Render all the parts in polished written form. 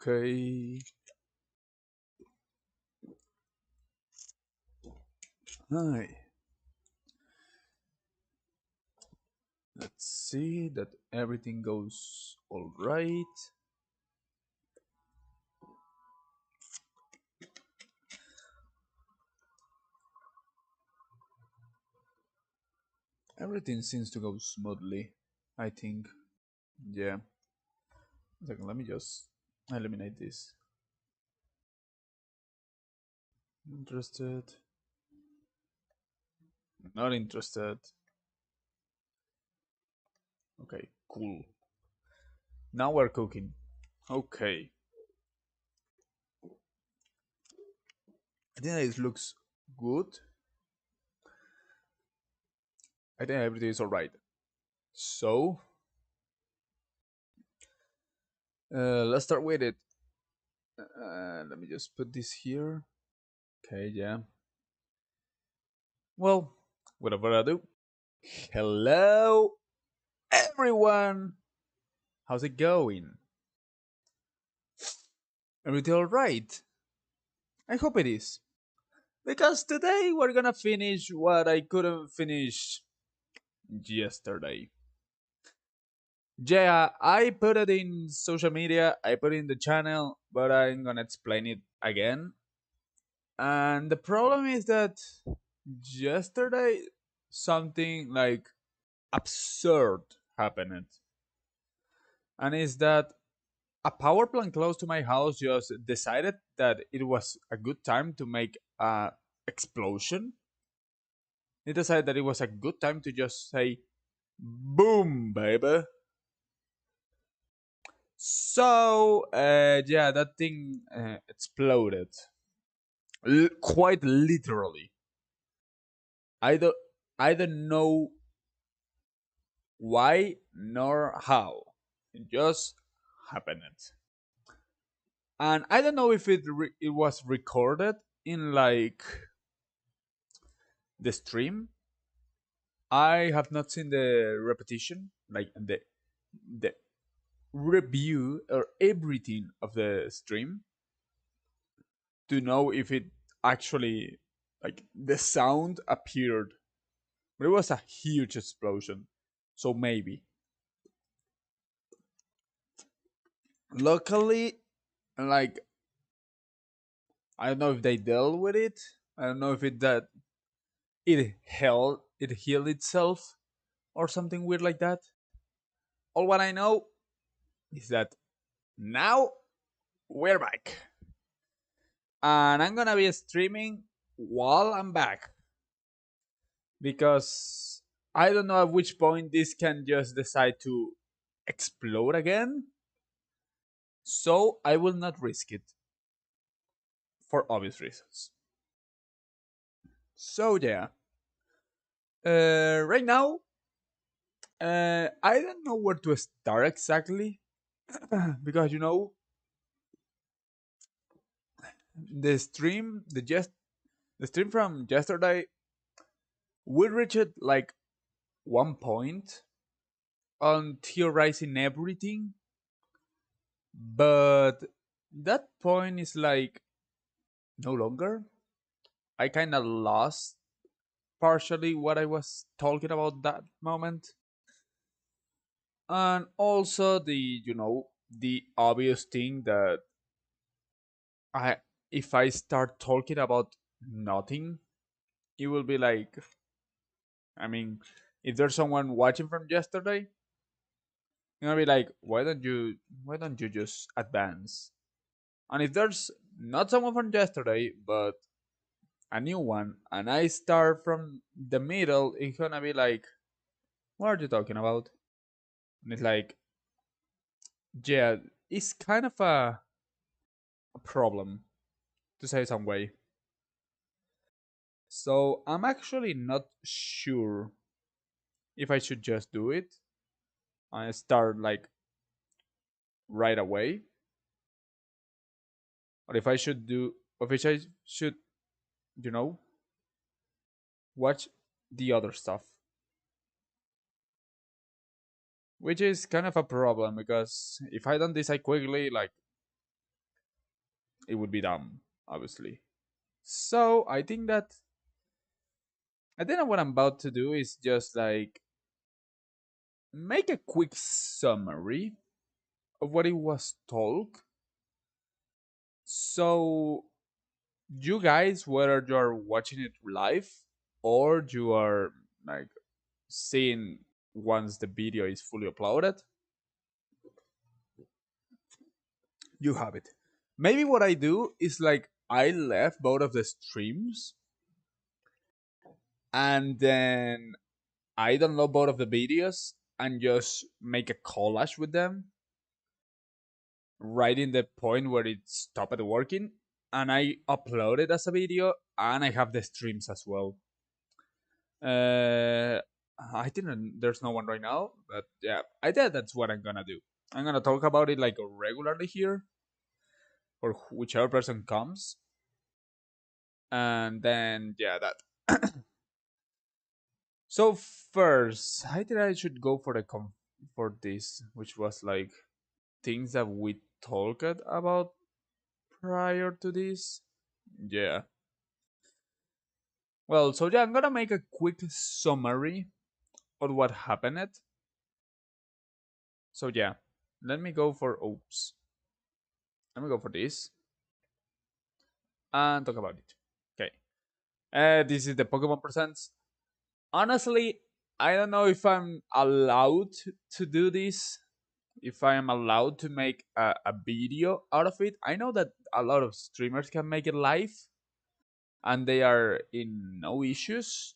Okay. Hi. Let's see that everything goes all right. Everything seems to go smoothly, I think. Yeah. A second, let me just eliminate this. Interested. Not interested. Okay, cool. Now we're cooking. Okay. I think it looks good. I think everything is alright. So, let's start with it. Let me just put this here. Okay, yeah. Well, without further ado, hello everyone! How's it going? Everything alright? I hope it is. Because today we're gonna finish what I couldn't finish yesterday. Yeah, I put it in social media, I put it in the channel, but I'm gonna explain it again. And the problem is that yesterday something like absurd happened. And is that a power plant close to my house just decided that it was a good time to make a explosion. It decided that it was a good time to just say boom baby. So yeah, that thing exploded. Quite literally. i don't I don't know why nor how. It just happened. And I don't know if it was recorded in like the stream. I have not seen the repetition, like the review or everything of the stream to know if it actually like the sound appeared. But it was a huge explosion. So maybe. Luckily, like I don't know if they dealt with it. I don't know if it healed itself or something weird like that. All what I know is that now we're back. And I'm gonna be streaming while I'm back. Because I don't know at which point this can just decide to explode again. So I will not risk it for obvious reasons. So yeah. Right now, I don't know where to start exactly. Because the stream from yesterday, we reached like one point on theorizing everything, but that point is like no longer. I kind of lost partially what I was talking about that moment, and also the obvious thing that I if I start talking about nothing, it will be like, I mean, if there's someone watching from yesterday, you're gonna be like, why don't you just advance? And if there's not someone from yesterday, but a new one, and I start from the middle, it's gonna be like, what are you talking about? And it's like, yeah, it's kind of a problem to say some way. So I'm actually not sure if I should just do it and start like right away, or if I should, you know, watch the other stuff, which is kind of a problem because if I don't decide quickly, like it would be dumb, obviously. So I think that what I'm about to do is just like make a quick summary of what it was told. So you guys, whether you're watching it live or you are like seeing once the video is fully uploaded, you have it. Maybe what I do is like I left both of the streams and then I download both of the videos and just make a collage with them right in the point where it stopped working, and I upload it as a video and I have the streams as well. Uh, I didn't. There's no one right now, but yeah, I think that's what I'm gonna do. I'm gonna talk about it like regularly here, or whichever person comes, and then yeah, that. So first, I think I should go for for this, which was like things that we talked about prior to this. Yeah. Well, so yeah, I'm gonna make a quick summary of what happened. So yeah, let me go for oops. Let me go for this and talk about it. Okay. This is the Pokemon Presents. Honestly, I don't know if I'm allowed to do this. If I am allowed to make a video out of it. I know that a lot of streamers can make it live and they are in no issues.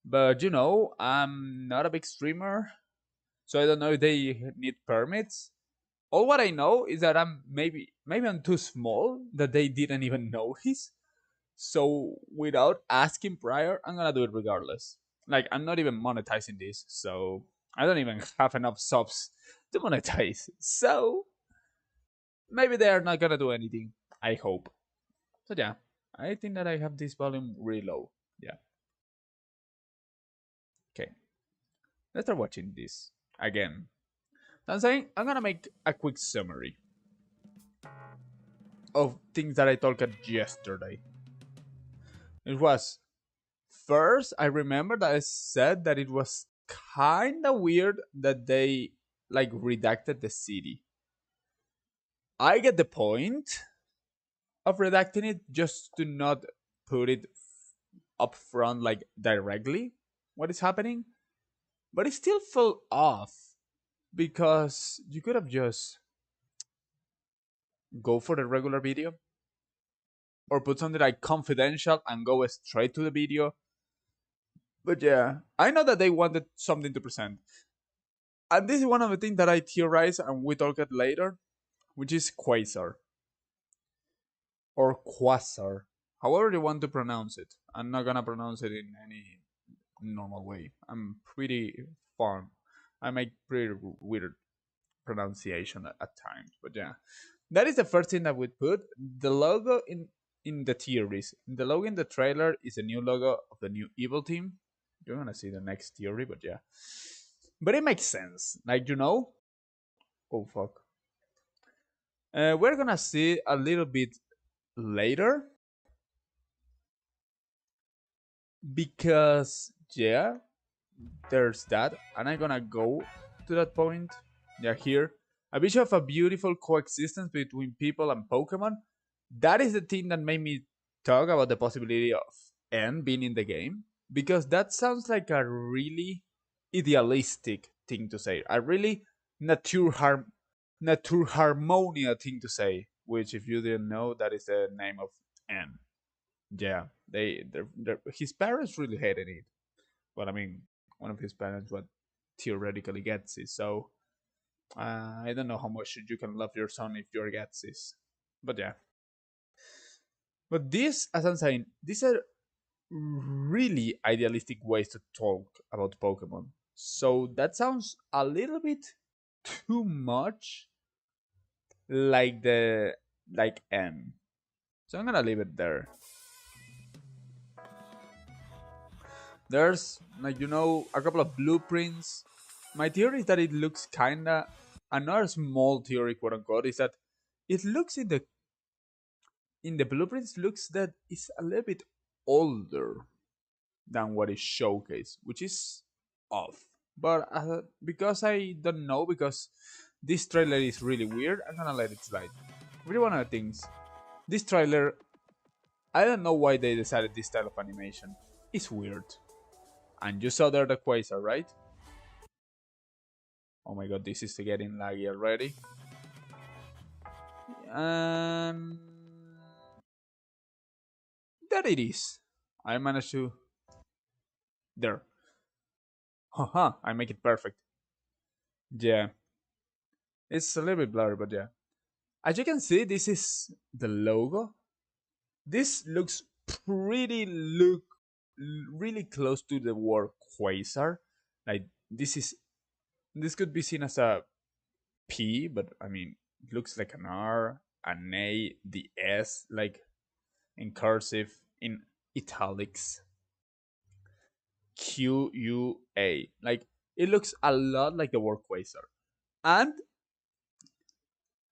But you know, I'm not a big streamer, so I don't know if they need permits. All what I know is that maybe I'm too small that they didn't even notice. So without asking prior, I'm gonna do it regardless. Like I'm not even monetizing this, so I don't even have enough subs to monetize. So maybe they are not gonna do anything. I hope. So yeah, I think that I have this volume really low. Yeah. Okay. Let's start watching this again. So I'm saying I'm gonna make a quick summary of things that I talked yesterday. It was first I remember that I said that it was kinda weird that they like redacted the city. I get the point of redacting it just to not put it up front like directly what is happening. But it still felt off because you could have just go for the regular video or put something like confidential and go straight to the video. But yeah, I know that they wanted something to present. And this is one of the things that I theorize and we talk it later, which is Quasar or Quasar. However you want to pronounce it. I'm not gonna pronounce it in any normal way. I'm pretty fun. I make pretty weird pronunciation at times. But yeah. That is the first thing that we put. The logo in the theories. The logo in the trailer is a new logo of the new evil team. You're gonna see the next theory, but yeah. But it makes sense. Like you know. Oh fuck. We're gonna see a little bit later because yeah, there's that, and I'm gonna go to that point. Yeah, here a vision of a beautiful coexistence between people and Pokemon. That is the thing that made me talk about the possibility of N being in the game because that sounds like a really idealistic thing to say, a really nature nature harmonia thing to say. Which, if you didn't know, that is the name of N. Yeah, his parents really hated it. But I mean, one of his parents what theoretically gets it. So I don't know how much you can love your son if your gets this. But yeah. But this, as I'm saying, these are really idealistic ways to talk about Pokemon. So that sounds a little bit too much like the like N. So I'm gonna leave it there. There's like a couple of blueprints. My theory is that it looks kinda another small theory quote unquote is that it looks in the in the blueprints looks that it's a little bit older than what is showcased, which is off. But because I don't know, because this trailer is really weird, I'm gonna let it slide. Really one of the things, this trailer, I don't know why they decided this style of animation. It's weird. And you saw there the Quasar, right? Oh my god, this is getting laggy already. And there it is. I managed to. There. Haha, I make it perfect. Yeah. It's a little bit blurry, but yeah. As you can see, this is the logo. This looks really close to the word Quasar. Like this could be seen as a P, but I mean it looks like an R, an A, the S, like in cursive, in italics. QUA. Like it looks a lot like the word Quasar. And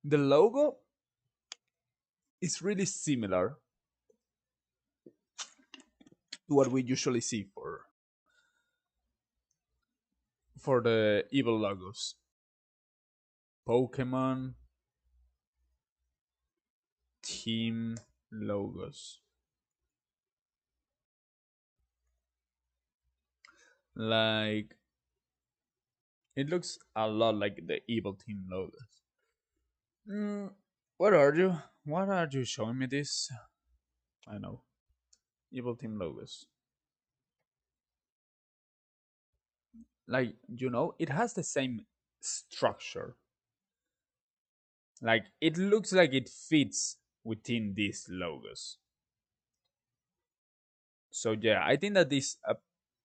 the logo is really similar to what we usually see for the evil logos. Pokemon team logos. Like it looks a lot like the evil team logos. What are you? What are you showing me this? I know. Evil team logos. Like, it has the same structure. Like, it looks like it fits within these logos. So, yeah, I think that this a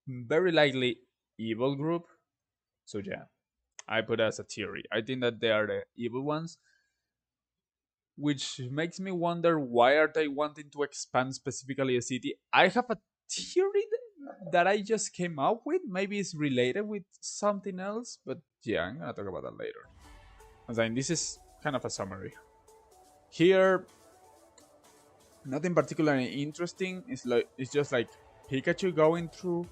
very likely evil group. So, yeah, I put as a theory. I think that they are the evil ones, which makes me wonder why are they wanting to expand specifically a city. I have a theory that I just came up with. Maybe it's related with something else, but yeah, I'm gonna talk about that later. I mean, this is kind of a summary. Here, nothing particularly interesting. It's just like Pikachu going through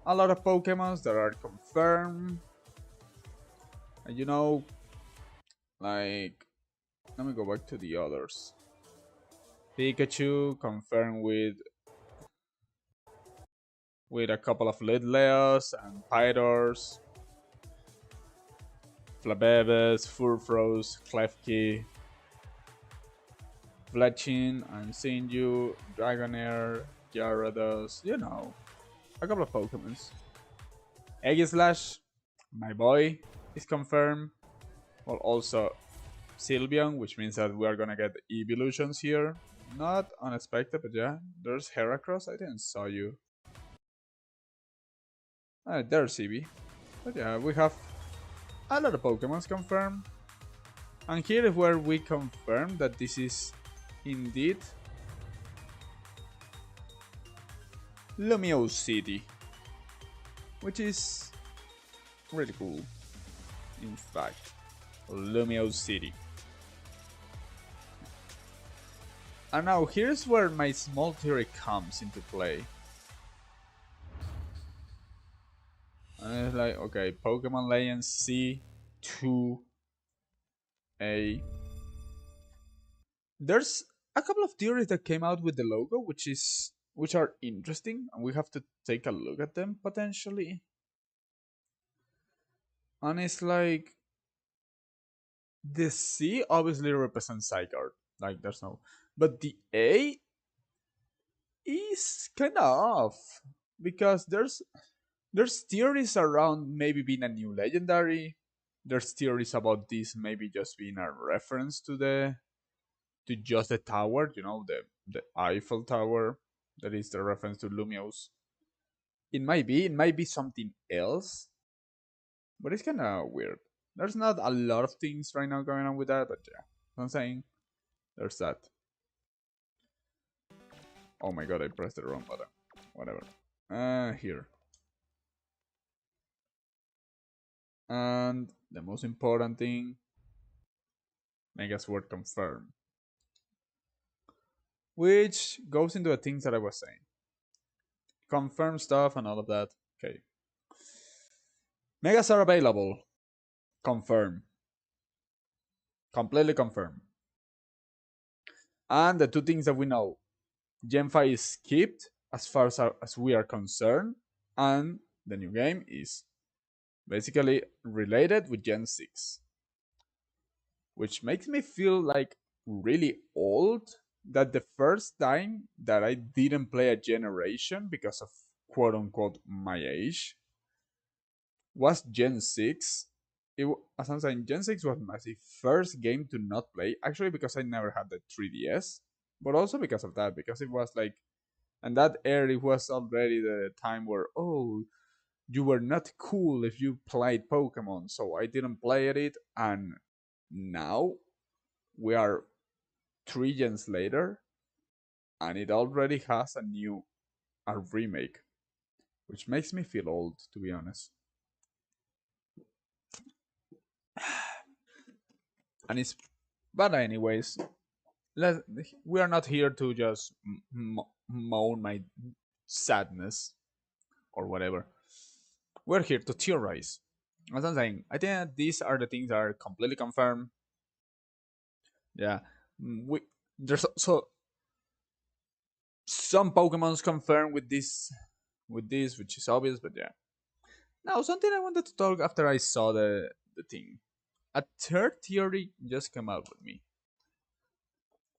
a lot of Pokemons that are confirmed. And like, let me go back to the others. Pikachu confirmed with a couple of Lidleos and Pyros, Flabébés, Furfros, Klefki, Fletching, and Sinju, Dragonair, Gyarados, a couple of Pokemons. Aegislash, my boy, is confirmed. Well, also Sylveon, which means that we are gonna get evolutions here. Not unexpected, but yeah. There's Heracross, I didn't saw you. There's Eevee. But yeah, we have a lot of Pokemons confirmed. And here is where we confirm that this is indeed Lumio City, which is really cool. In fact, Lumio City. And now here's where my small theory comes into play. And it's like, okay, Pokemon Legends C2A. There's a couple of theories that came out with the logo, which are interesting, and we have to take a look at them potentially. And it's like the C obviously represents Zygarde, like there's no, but the A is kind of off because there's theories around maybe being a new legendary. There's theories about this maybe just being a reference to just the tower, the Eiffel Tower. That is the reference to Lumios. It might be something else, but it's kind of weird. There's not a lot of things right now going on with that, but yeah, I'm saying there's that. Oh my god, I pressed the wrong button. Whatever. Here. And the most important thing, Mega Sword confirmed. which goes into the things that I was saying. Confirm stuff and all of that. Okay. Megas are available. Confirm. Completely confirm. And the two things that we know, Gen 5 is skipped as far as we are concerned, and the new game is basically related with Gen 6, which makes me feel like really old that the first time that I didn't play a generation because of quote unquote my age was Gen 6. As I'm saying, Gen 6 was my first game to not play, actually, because I never had the 3DS, but also because of that, because it was like, and that era it was already the time where, oh, you were not cool if you played Pokemon, so I didn't play it, and now we are 3 gens later, and it already has a remake, which makes me feel old, to be honest. And it's, but anyways, let we are not here to just moan my sadness or whatever. We're here to theorize. As I'm saying, I think that these are the things that are completely confirmed. Yeah, we there's so some Pokemon's confirmed with this, which is obvious, but yeah. Now something I wanted to talk after I saw the thing. A third theory just came out with me.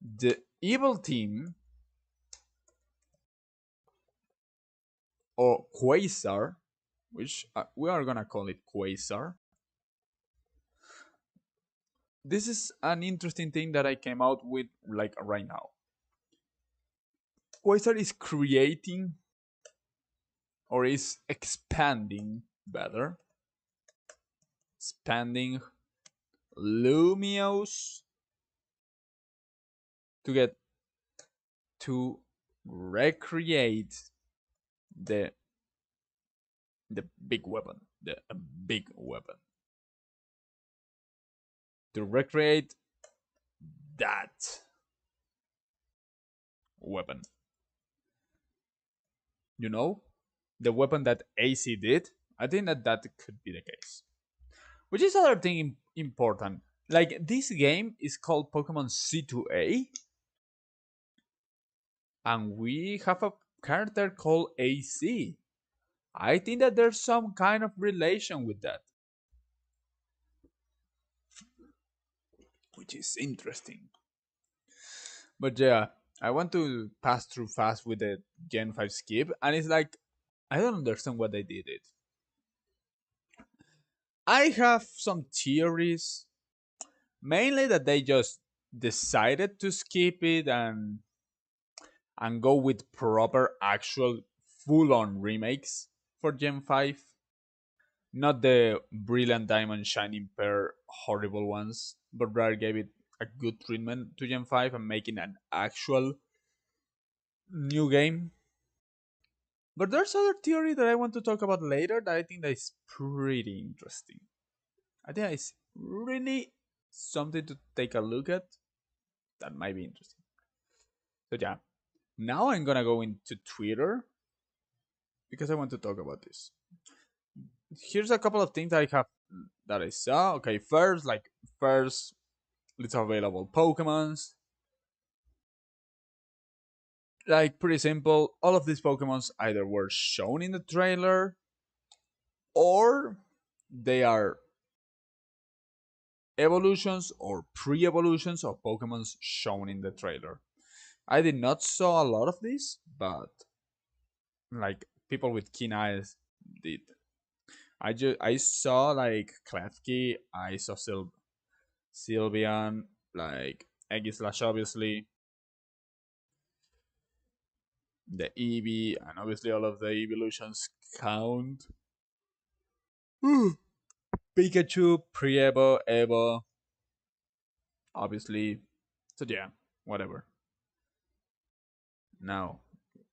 The evil team or Quasar, which we are gonna call it Quasar. This is an interesting thing that I came out with like right now. Quasar is creating or is expanding better, expanding Lumios to get to recreate the the big weapon, the big weapon, to recreate that weapon. You know, the weapon that AC did. I think that that could be the case. Which is other thing important. Like this game is called Pokemon C2A, and we have a character called AC. I think that there's some kind of relation with that, which is interesting. But yeah, I want to pass through fast with the Gen 5 skip, and it's like I don't understand what they did it. I have some theories, mainly that they just decided to skip it and go with proper actual full on remakes for Gen 5, not the brilliant diamond shining pearl horrible ones, but rather gave it a good treatment to Gen 5 and making an actual new game. But there's other theory that I want to talk about later that I think that is pretty interesting. I think it's really something to take a look at that might be interesting. So yeah, now I'm gonna go into Twitter because I want to talk about this. Here's a couple of things that I saw. Okay, first, it's available Pokemons. Like pretty simple. All of these Pokemons either were shown in the trailer or they are evolutions or pre-evolutions of Pokemons shown in the trailer. I did not saw a lot of these, but like people with keen eyes did. I saw like Klefki, I saw Sylveon, like Aegislash obviously, the Eevee, and obviously all of the evolutions count. Pikachu, Pre-Evo, Evo, obviously. So yeah, whatever. Now,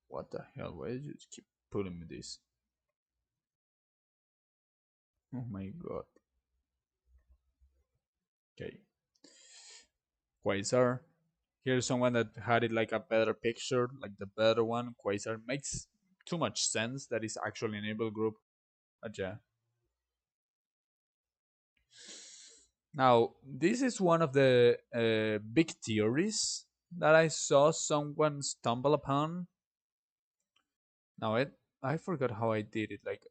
what the hell? Why did you keep putting me this? Oh my god. Okay. Quasar. Here's someone that had it like a better picture, like the better one. Quasar makes too much sense that is actually an evil group. But yeah. Now, this is one of the big theories that I saw someone stumble upon. Now, I forgot how I did it. Like,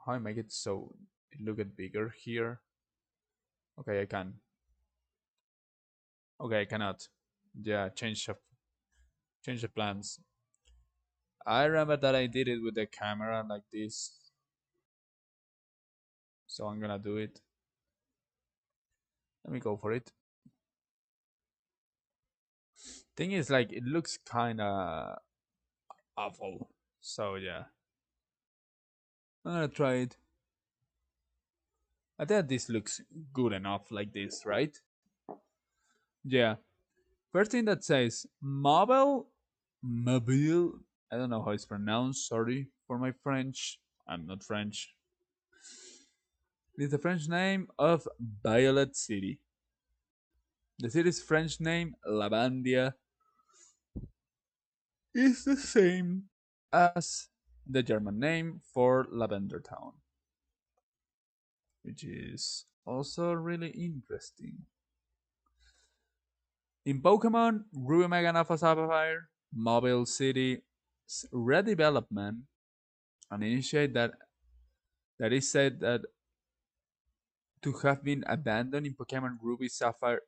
how I make it so it looked bigger here. Okay, I can. Okay, I cannot. Yeah, change the plans. I remember that I did it with the camera like this, so I'm gonna do it. Let me go for it. Thing is, like, it looks kind of awful. So yeah, I'm gonna try it. I think this looks good enough like this, right? Yeah. First thing that says mobile. I don't know how it's pronounced. Sorry for my French. I'm not French. It is the French name of Violet City. The city's French name, Lavandia, is the same as the German name for Lavender Town, which is also really interesting. In Pokemon Ruby Mega and Alpha Sapphire, Mobile City's redevelopment and initiate that is said that to have been abandoned in Pokemon Ruby, Sapphire,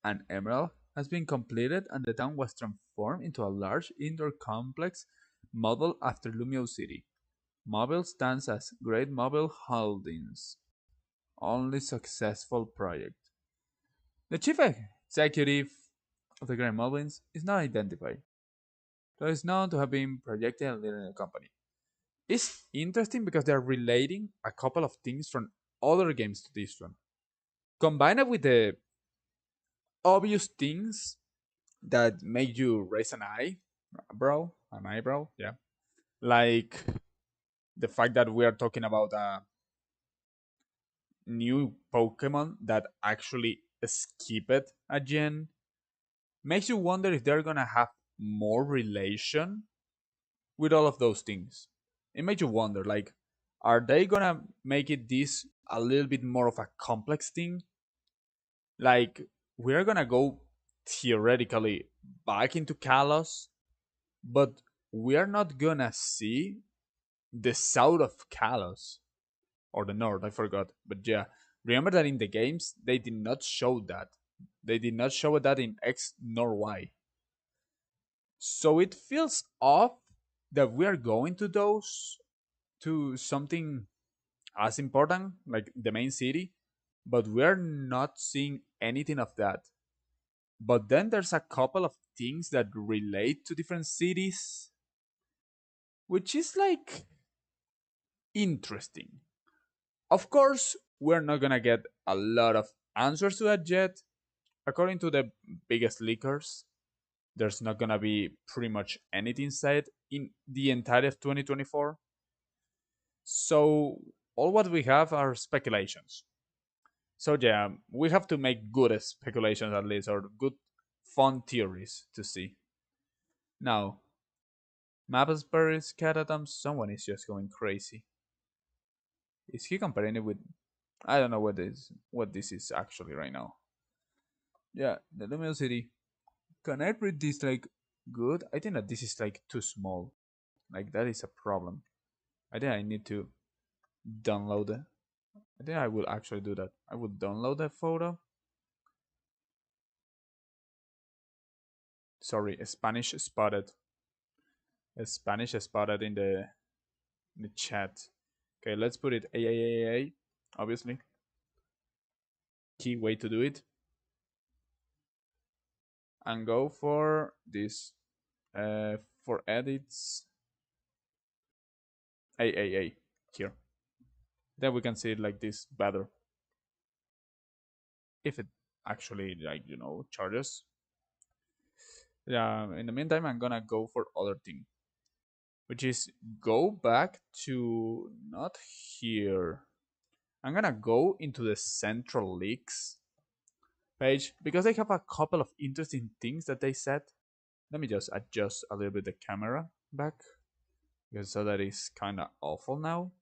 and Emerald has been completed and the town was transformed into a large indoor complex modeled after Lumio City. Mobile stands as Great Mobile Holdings' only successful project. The chief executive of the Great Moblins is not identified, though is known to have been projected and leading the company. It's interesting because they're relating a couple of things from other games to this one. Combined with the obvious things that make you raise an eyebrow, yeah. Like the fact that we are talking about a new Pokemon that actually skipped a gen makes you wonder if they're gonna have more relation with all of those things. It makes you wonder, like, are they gonna make it this a little bit more of a complex thing? Like, we're gonna go theoretically back into Kalos, but we are not gonna see the south of Kalos or the north. I forgot, but yeah, remember that in the games they did not show that. They did not show that in X nor Y. So it feels off that we are going to those to something as important like the main city, but we're not seeing anything of that. But then there's a couple of things that relate to different cities, which is like interesting. Of course, we're not gonna get a lot of answers to that yet. According to the biggest leakers, there's not gonna be pretty much anything said in the entirety of 2024. So all what we have are speculations. So yeah, we have to make good speculations at least, or good fun theories to see. Now, Mapplesbury's Catatom, someone is just going crazy. Is he comparing it with? I don't know what this is actually right now. Yeah, the luminosity. Can I read this like good? I think that this is like too small. Like that is a problem. I think I need to download it. I think I will actually do that. I will download that photo. Sorry, Spanish spotted. Spanish spotted in the chat. Okay, let's put it A. Obviously, key way to do it, and go for this. For edits, A here. Then we can see it like this better. If it actually like charges. Yeah. In the meantime, I'm gonna go for other thing, which is go back to not here. I'm gonna go into the central leaks page because they have a couple of interesting things that they said. Let me just adjust a little bit the camera back because so that is kind of awful now.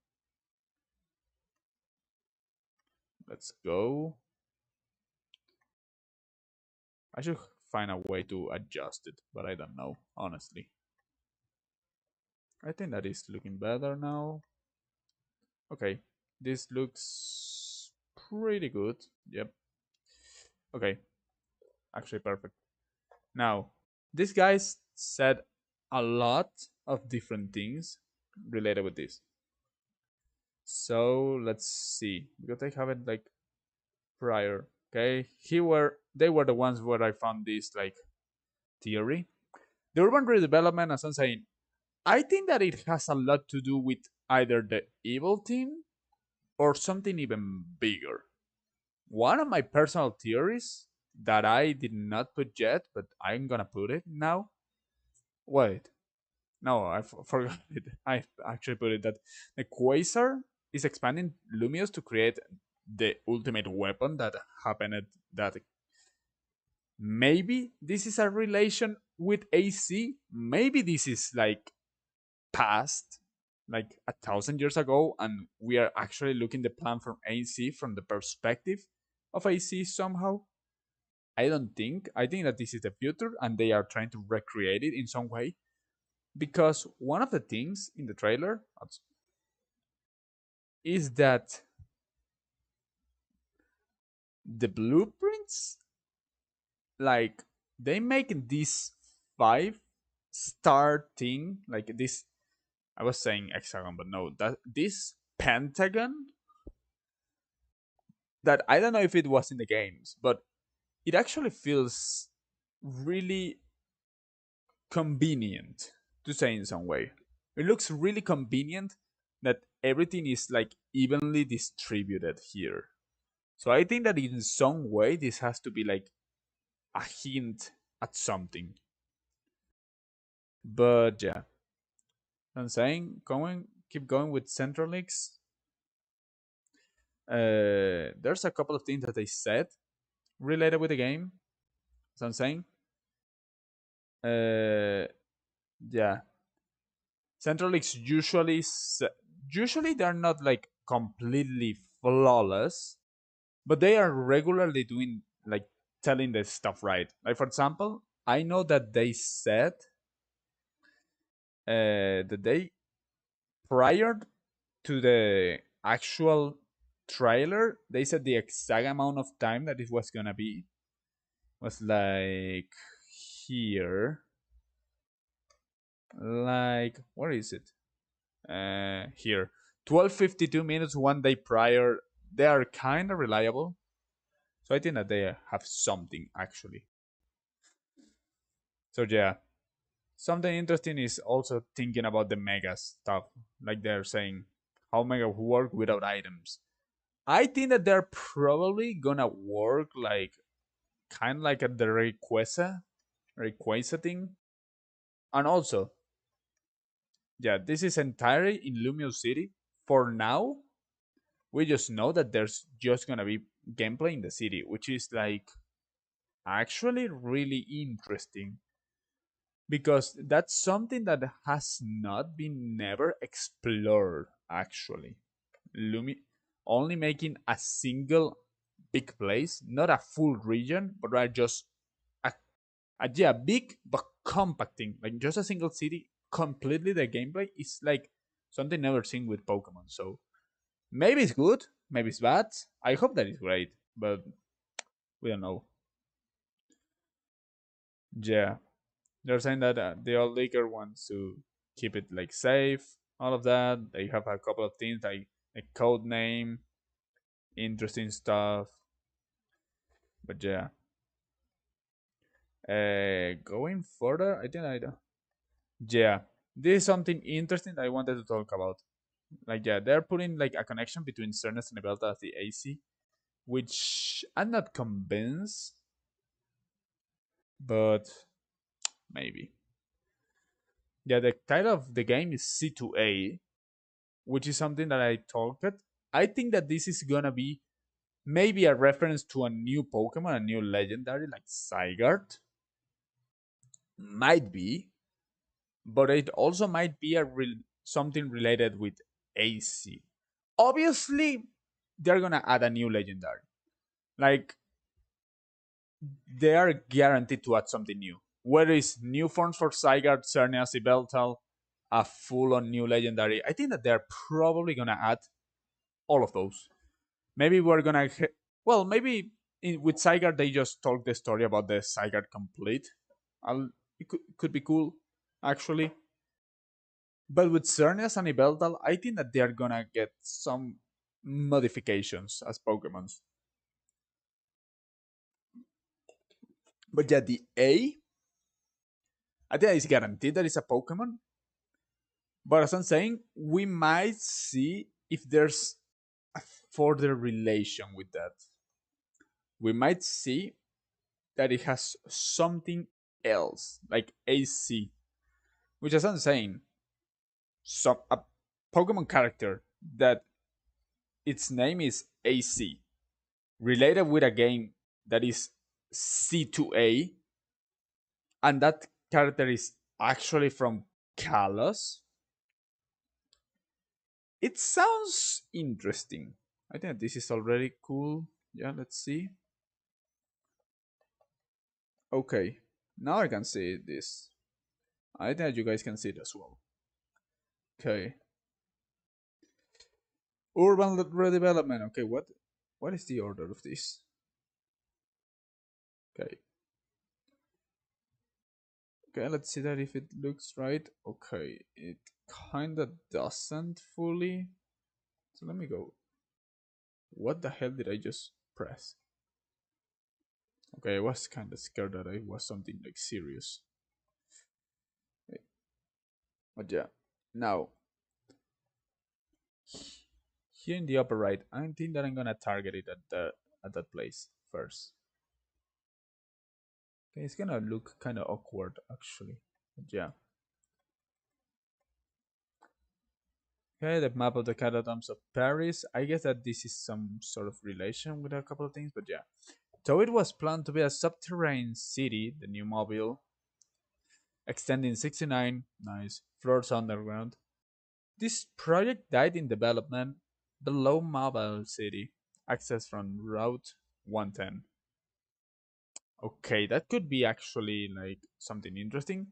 Let's go. I should find a way to adjust it, but I don't know, honestly. I think that is looking better now. Okay, this looks pretty good. Yep. Okay, actually perfect. Now, these guys said a lot of different things related with this. So let's see, because I haven't like prior. Okay, they were the ones where I found this like theory. The urban redevelopment, as I'm saying, I think that it has a lot to do with either the evil team or something even bigger. One of my personal theories that I did not put yet, but I'm gonna put it now. Wait, no, forgot it. I actually put it that the Quasar is expanding Lumios to create the ultimate weapon that happened. That maybe this is a relation with AC. Maybe this is like past, like 1,000 years ago, and we are actually looking the plan from AC from the perspective of AC somehow. I don't think. I think that this is the future, and they are trying to recreate it in some way. Because one of the things in the trailer is that the blueprints, like they make this 5-star thing, like this. I was saying hexagon, but no, that this pentagon. That I don't know if it was in the games, but it actually feels really convenient to say in some way. It looks really convenient that everything is like evenly distributed here. So I think that in some way this has to be like a hint at something. But yeah, I'm saying keep going with Central Leaks. There's a couple of things that they said related with the game. So I'm saying, uh, yeah, Central Leaks usually they're not like completely flawless, but they are regularly doing like telling the stuff right. Like for example, I know that they said the day prior to the actual trailer, they said the exact amount of time that it was gonna be was like here, like where is it? Here, 12:52 one day prior. They are kind of reliable, so I think that they have something actually. So yeah, something interesting is also thinking about the mega stuff. Like they're saying, how mega work without items. I think that they're probably gonna work like kind of like at the Rayquaza thing. And also, yeah, this is entirely in Lumio City. For now, we just know that there's just gonna be gameplay in the city, which is like actually really interesting because that's something that has not been never explored actually. Lumi only making a single big place, not a full region, but rather just yeah, big but compacting, like just a single city. Completely, the gameplay is like something never seen with Pokemon. So maybe it's good, maybe it's bad. I hope that it's great, but we don't know. Yeah, they're saying that the old leaker wants to keep it like safe, all of that. They have a couple of things like a code name, interesting stuff. But yeah, going further, I think I don't. Yeah, this is something interesting that I wanted to talk about. Like, yeah, they're putting like a connection between Cernus and Nebelta as the AC, which I'm not convinced, but maybe. Yeah, the title of the game is C2A, which is something that I talked. I think that this is gonna be Maybe a reference to a new Pokemon, a new legendary like Zygarde. Might be, but it also might be something related with AC. Obviously, they're gonna add a new legendary. Like they are guaranteed to add something new. Whether it's new forms for Zygarde, Xerneas, Yveltal, a full-on new legendary, I think that they're probably gonna add all of those. Maybe we're gonna, well, maybe with Zygarde they just told the story about the Zygarde complete. It could be cool, actually. But with Xerneas and Yveltal, I think that they're gonna get some modifications as Pokemons. But yeah, the A, I think it's guaranteed that it's a Pokemon. But as I'm saying, we might see if there's a further relation with that. We might see that it has something else, like AC, which, as I'm saying, some a Pokemon character that its name is AC, related with a game that is C2A, and that character is actually from Kalos. It sounds interesting. I think this is already cool. Yeah, let's see. Okay, now I can see this. I think you guys can see it as well. Okay, urban redevelopment. Okay, what is the order of this? Okay, okay, let's see that if it looks right. Okay, it kinda doesn't fully. So let me go. What the hell did I just press? Okay, I was kinda scared that I was something like serious. Okay. But yeah, now here in the upper right, I think that I'm gonna target it at that place first. Okay, it's gonna look kind of awkward actually. But yeah. Okay, the map of the catacombs of Paris. I guess that this is some sort of relation with a couple of things, but yeah. So it was planned to be a subterranean city, the new mobile, extending 69 nice floors underground. This project died in development below Mobile City, access from Route 110. Okay, that could be actually like something interesting.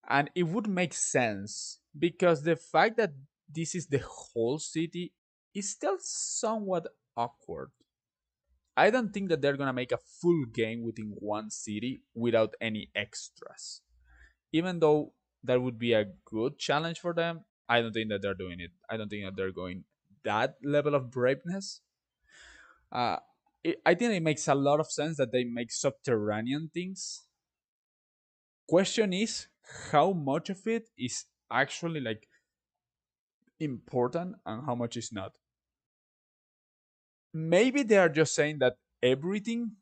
And it would make sense because the fact that this is the whole city is still somewhat awkward. I don't think that they're gonna make a full game within one city without any extras. Even though that would be a good challenge for them, I don't think that they're doing it. I don't think that they're going that level of braveness. Uh, I think it makes a lot of sense that they make subterranean things. Question is how much of it is actually like important and how much is not. Maybe they are just saying that everything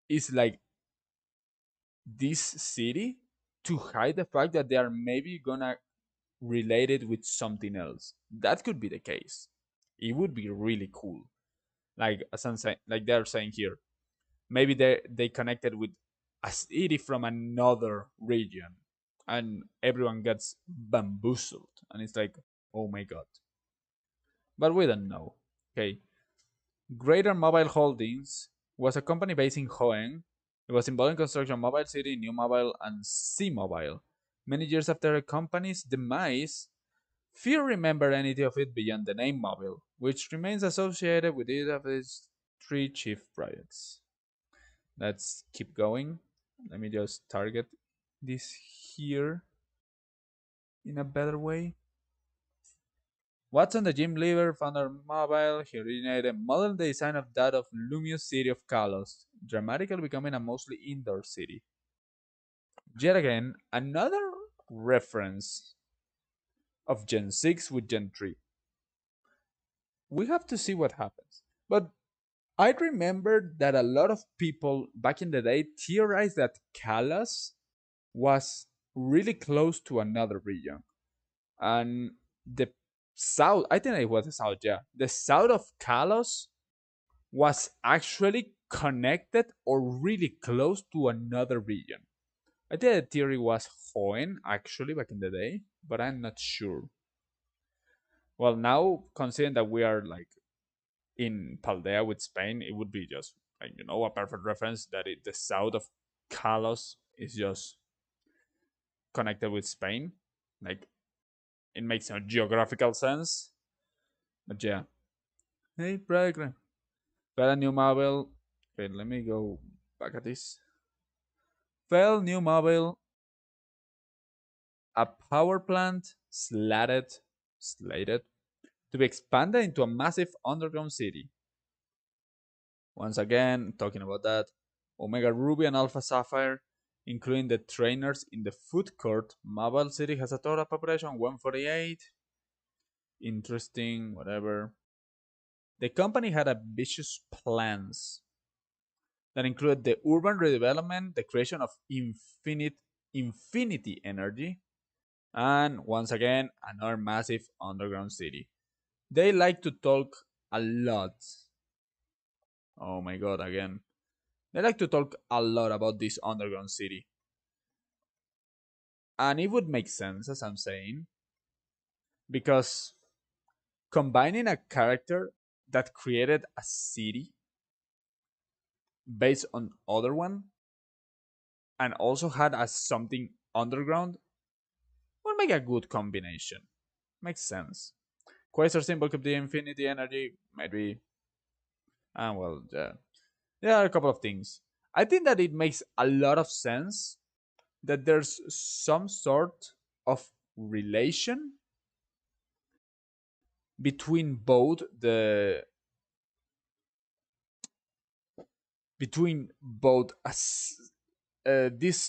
is like this city to hide the fact that they are maybe gonna relate it with something else. That could be the case. It would be really cool. Like as I'm saying, like they're saying here, maybe they connected with a city from another region, and everyone gets bamboozled, and it's like, oh my god. But we don't know. Okay, Greater Mobile Holdings was a company based in Hoenn. It was involved in construction Mobile City, New Mobile, and C Mobile. Many years after the company's demise, few remember anything of it beyond the name Mobile, which remains associated with it of its three chief projects. Let's keep going. Let me just target this here in a better way. Watson, the gym leader, founder of Mobile, he originated a modern design of that of Lumious City of Kalos, dramatically becoming a mostly indoor city. Yet again, another reference of Gen 6 with Gen 3. We have to see what happens. But I remember that a lot of people back in the day theorized that Kalos was really close to another region. And the south, I think it was the south, yeah. The south of Kalos was actually connected or really close to another region. I think the theory was Hoenn actually back in the day, but I'm not sure. Well, now considering that we are like in Paldea with Spain, it would be just like a perfect reference that the south of Kalos is just connected with Spain. Like it makes a geographical sense. But yeah. Hey, Bragg. Fell a new mobile. Okay, let me go back at this. Fell new mobile. A power plant slated to be expanded into a massive underground city. Once again, talking about that, Omega Ruby and Alpha Sapphire, including the trainers in the food court, Mobile City has a total population of 148. Interesting, whatever. The company had ambitious plans that included the urban redevelopment, the creation of infinity energy, and once again, another massive underground city. They like to talk a lot. Oh my god, again. They like to talk a lot about this underground city. And it would make sense, as I'm saying, because combining a character that created a city based on other one and also had as something underground would make a good combination. Makes sense. Quasar symbol could be infinity energy, maybe. And well, yeah. There are a couple of things. I think that it makes a lot of sense that there's some sort of relation between both this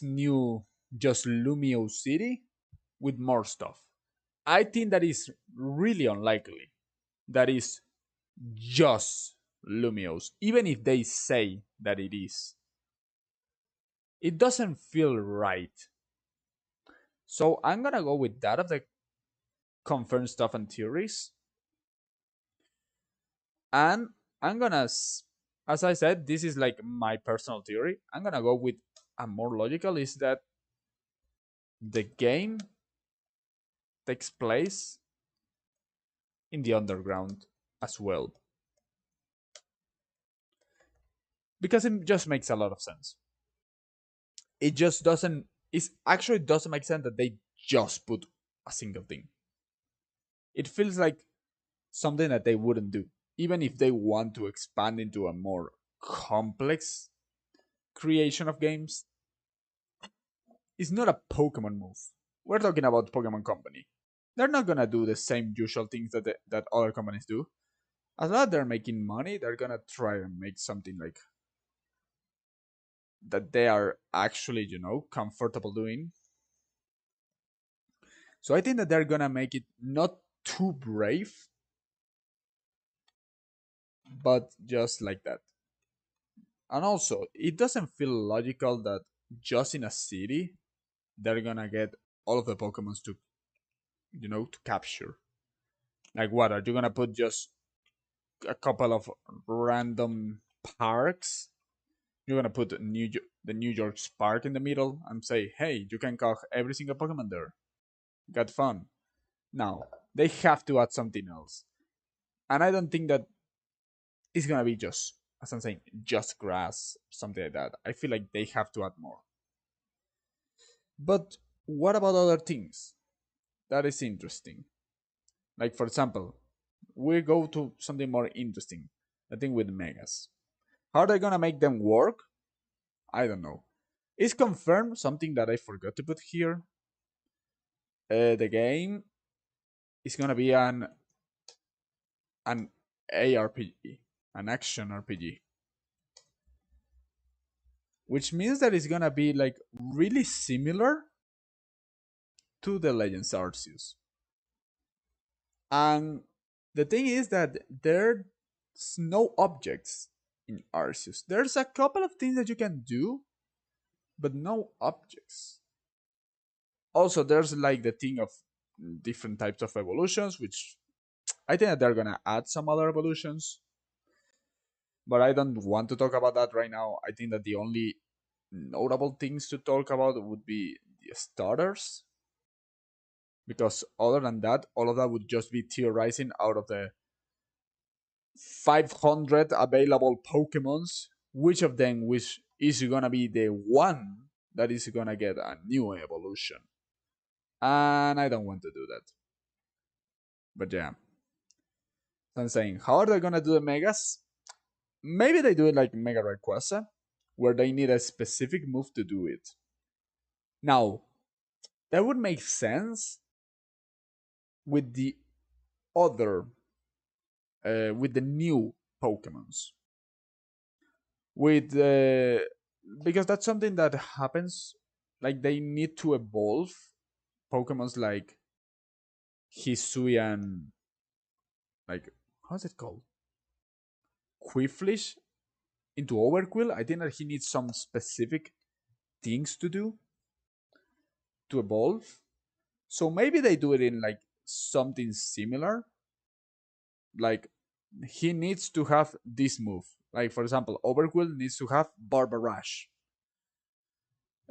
new just Lumio city with more stuff. I think that is really unlikely. That is just Lumios, even if they say that it is. It doesn't feel right. So I'm gonna go with that of the confirmed stuff and theories. And I'm gonna, as I said, this is like my personal theory. I'm gonna go with a more logical is that the game takes place in the underground as well. Because it just makes a lot of sense. It just doesn't, it actually doesn't make sense that they just put a single thing. It feels like something that they wouldn't do. Even if they want to expand into a more complex creation of games, it's not a Pokemon move. We're talking about Pokemon Company. They're not gonna do the same usual things that other companies do. As long as they're making money, they're gonna try and make something like that they are actually, comfortable doing. So I think that they're gonna make it not too brave, but just like that. And also, it doesn't feel logical that just in a city they're gonna get all of the Pokemons to capture. Like what? Are you gonna put just a couple of random parks? You're gonna put the New York Park in the middle and say, "Hey, you can catch every single Pokemon there. Get fun." Now they have to add something else, and I don't think that it's gonna be just, as I'm saying, just grass, something like that. I feel like they have to add more. But what about other things? That is interesting. Like for example, we go to something more interesting. I think with megas. How are they gonna make them work? I don't know. It's confirmed something that I forgot to put here. The game is gonna be an ARPG, an action RPG, which means that it's gonna be like really similar to the Legends Arceus. And the thing is that there's no objects in Arceus. There's a couple of things that you can do, but no objects. Also, there's like the thing of different types of evolutions, which I think that they're gonna add some other evolutions. But I don't want to talk about that right now. I think that the only notable things to talk about would be the starters, because other than that, all of that would just be theorizing out of the 500 available Pokemons, which of them which is gonna be the one that is gonna get a new evolution. And I don't want to do that. But yeah, so I'm saying, how are they gonna do the megas? Maybe they do it like Mega Rayquaza, where they need a specific move to do it. Now, that would make sense with the other, with the new Pokemons. With because that's something that happens. Like they need to evolve Pokemons like Hisui and like how's it called? Quiflish into Overquill. I think that he needs some specific things to do to evolve. So maybe they do it in like something similar. Like he needs to have this move. Like for example, Overquill needs to have Barbarash.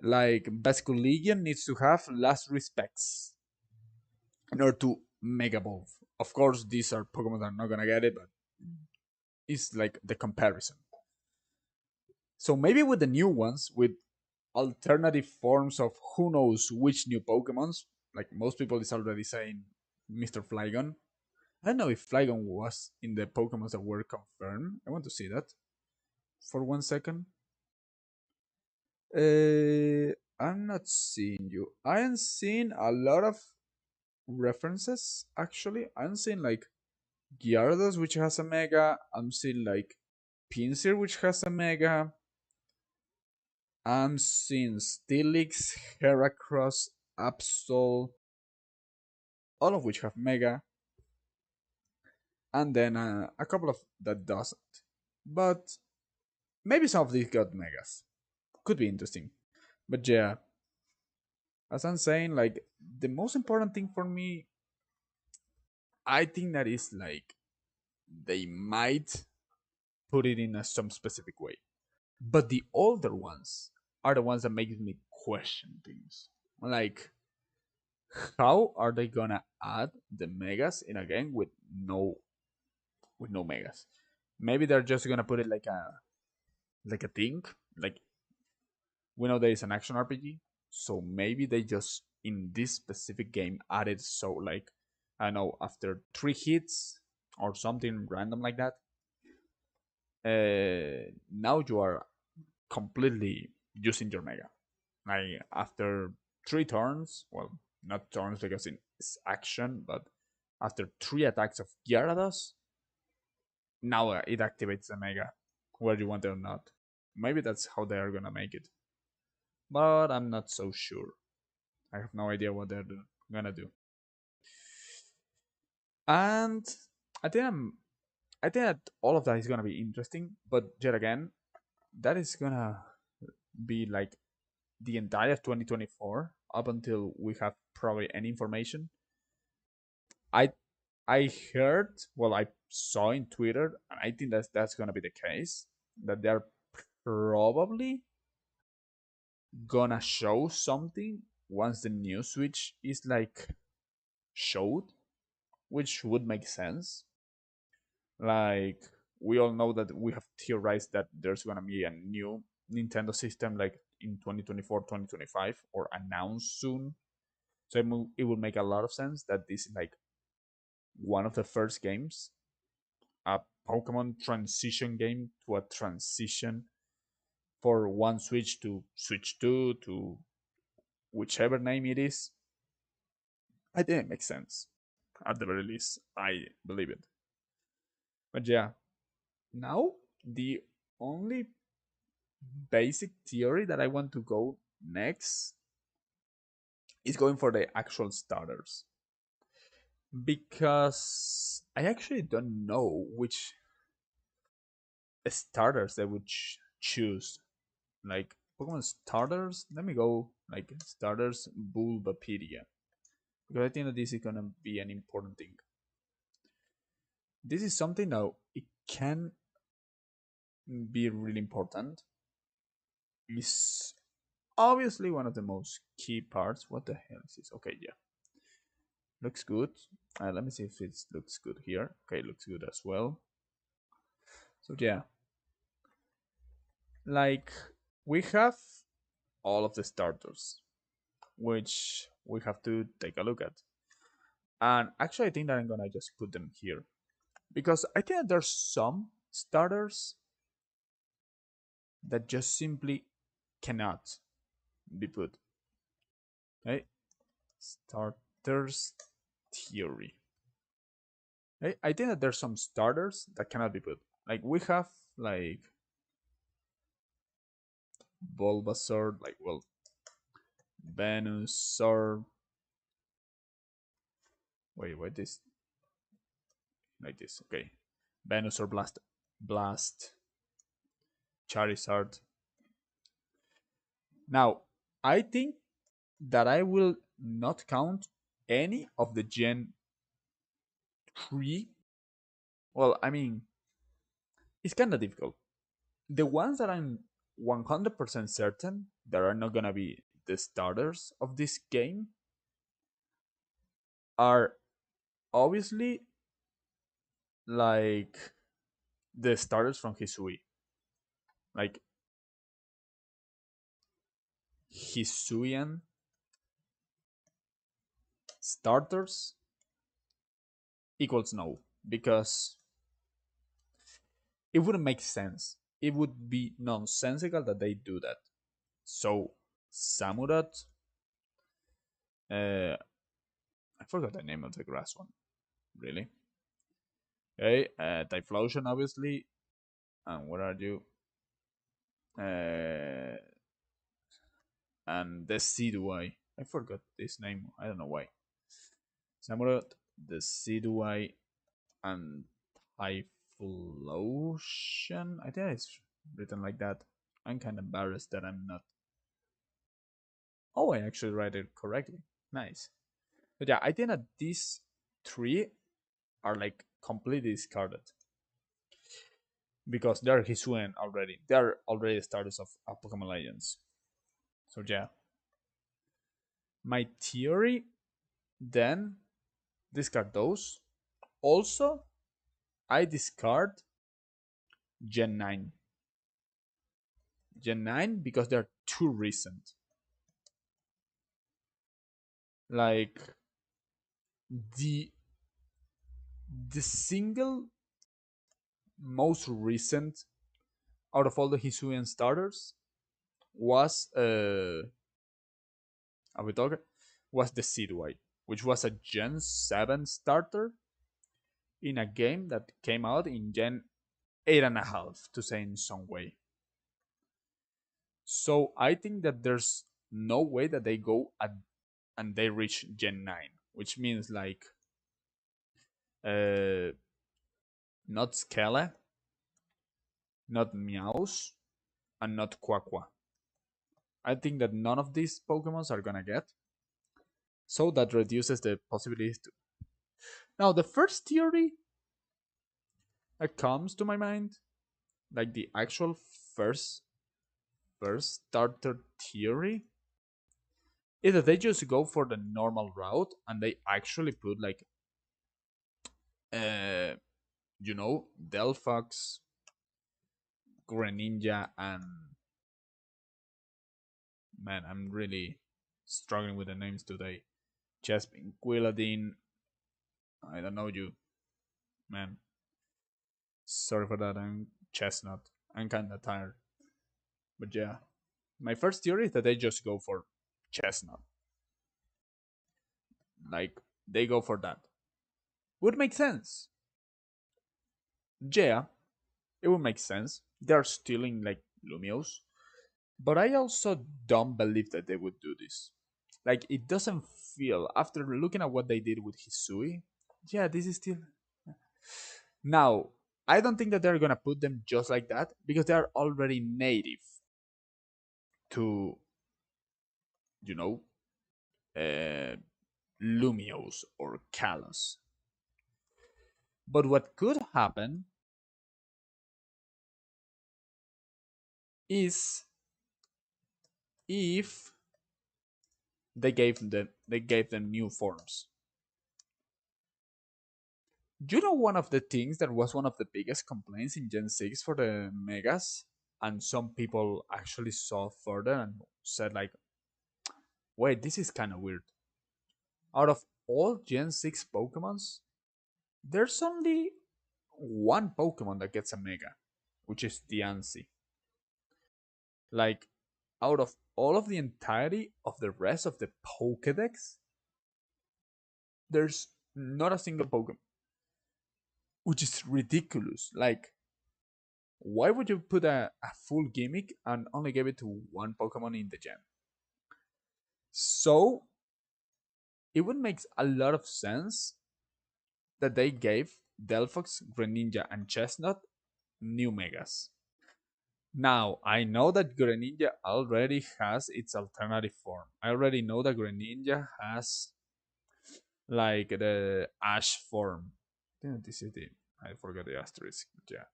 Like Basculegion needs to have Last Respects in order to Mega Evolve. Of course, these are Pokemon that are not gonna get it, but it's like the comparison. So maybe with the new ones, with alternative forms of who knows which new Pokemons, like most people is already saying Mr. Flygon. I don't know if Flygon was in the Pokemons that were confirmed. I want to see that for 1 second. I'm not seeing you. I am seeing a lot of references actually. I'm seeing like Gyarados, which has a Mega. I'm seeing like Pinsir, which has a Mega. I'm seeing Steelix, Heracross, Absol, all of which have Mega, and then a couple of that doesn't. But maybe some of these got Megas. Could be interesting. But yeah, as I'm saying, like the most important thing for me, I think that is like they might put it in some specific way. But the older ones are the ones that make me question things. Like, how are they gonna add the megas in a game with no megas? Maybe they're just gonna put it like a thing. Like we know there is an action RPG, so maybe they just in this specific game added so like I don't know after 3 hits or something random like that. Now you are completely using your mega. Like after 3 turns, well, not turns because it's action, but after 3 attacks of Gyarados, now it activates the mega, whether you want it or not. Maybe that's how they are gonna make it, but I'm not so sure. I have no idea what they're gonna do. And I think I think that all of that is gonna be interesting, but yet again, that is gonna be like the entire 2024 up until we have probably any information. I I heard, well, I saw in Twitter, and I think that's gonna be the case that they're probably gonna show something once the new Switch is like showed, which would make sense. Like we all know that we have theorized that there's gonna be a new Nintendo system like in 2024, 2025, or announced soon. So it will make a lot of sense that this is like one of the first games, a Pokemon transition game to a transition for one Switch to Switch 2 to whichever name it is. I think it makes sense. At the very least, I believe it. But yeah, now the only basic theory that I want to go next is going for the actual starters. Because I actually don't know which starters they would choose. Like Pokemon starters, let me go like starters Bulbapedia. Because I think that this is gonna be an important thing. This is something that it can be really important is obviously one of the most key parts. What the hell is this? Okay, yeah, looks good. Let me see if it looks good here. Okay, looks good as well. So yeah, like we have all of the starters, which we have to take a look at. And actually, I think that I'm gonna just put them here because I think that there's some starters that just simply cannot be put. Okay, starters theory. I think that there's some starters that cannot be put. Like we have like Bulbasaur, like well, Venusaur. Wait, this like this. Okay, Venusaur, Blast, Charizard. Now, I think that I will not count any of the Gen 3. Well, I mean, it's kind of difficult. The ones that I'm 100% certain that are not gonna be the starters of this game are obviously like the starters from Hisui. Like Hisuian starters equals no because it wouldn't make sense. It would be nonsensical that they do that. So Samurat, I forgot the name of the grass one. Really? Okay, Typhlosion obviously. And where are you? Uh, and the Decidueye. I forgot this name. I don't know why. Samurai, the Decidueye, and Typhlosion. I think it's written like that. I'm kind of embarrassed that I'm not. Oh, I actually read it correctly. Nice. But yeah, I think that these three are like completely discarded because they're Hisuian already. They're already starters of Pokemon Legends. So yeah, my theory then discard those. Also, I discard Gen 9. Gen 9 because they're too recent. Like the the single most recent out of all the Hisuian starters was are we talking? Was the Sidway, which was a Gen 7 starter in a game that came out in Gen 8.5, to say in some way. So I think that there's no way that they go and they reach Gen 9, which means like uh not Skele, not Meows, and not Quaqua. I think that none of these Pokemons are gonna get. So that reduces the possibilities to. Now the first theory that comes to my mind, like the actual first first starter theory, is that they just go for the normal route and they actually put like uh Delphox, Greninja, and man, I'm really struggling with the names today. Chespin, Quilladin. I don't know you, man. Sorry for that. I'm Chestnut. I'm kind of tired. But yeah, my first theory is that they just go for Chestnut. Like, they go for that. Would make sense. Yeah, it would make sense. They're stealing, like, Lumios. But I also don't believe that they would do this. Like, it doesn't feel, after looking at what they did with Hisui, yeah, this is still. Now, I don't think that they're gonna put them just like that because they are already native to, you know, uh, Lumios or Kalos. But what could happen is if they gave them new forms. You know, one of the things that was one of the biggest complaints in Gen 6 for the Megas, and some people actually saw further and said like, wait, this is kind of weird. Out of all Gen 6 Pokemons, there's only one Pokemon that gets a Mega, which is the Ansi. Like, out of all of the entirety of the rest of the Pokedex, there's not a single Pokemon, which is ridiculous. Like, why would you put a full gimmick and only give it to one Pokemon in the gen? So it would make a lot of sense that they gave Delphox, Greninja, and Chestnut new Megas. Now, I know that Greninja already has its alternative form. I already know that Greninja has like the Ash form. This is the I forgot the asterisk. Yeah.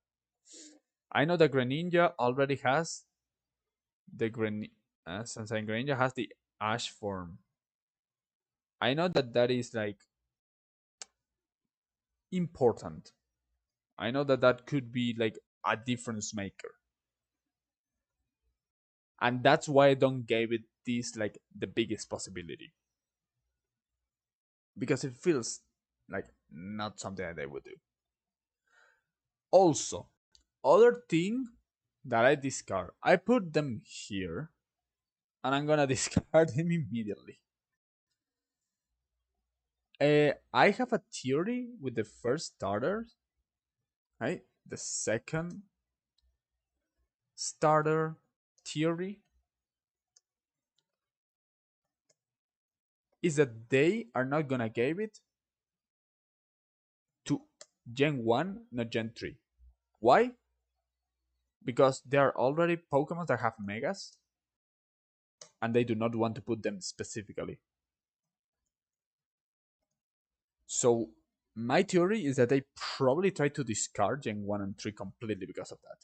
I know that Greninja already has the Sensei Greninja has the Ash form. I know that that is like important. I know that that could be like a difference maker, and that's why I don't give it this like the biggest possibility, because it feels like not something that they would do. Also, other thing that I discard, I put them here, and I'm gonna discard them immediately. I have a theory with the first starter, right? The second starter theory is that they are not gonna give it to Gen 1, not Gen 3. Why? Because there are already Pokemon that have Megas, and they do not want to put them specifically. So my theory is that they probably try to discard Gen 1 and 3 completely because of that.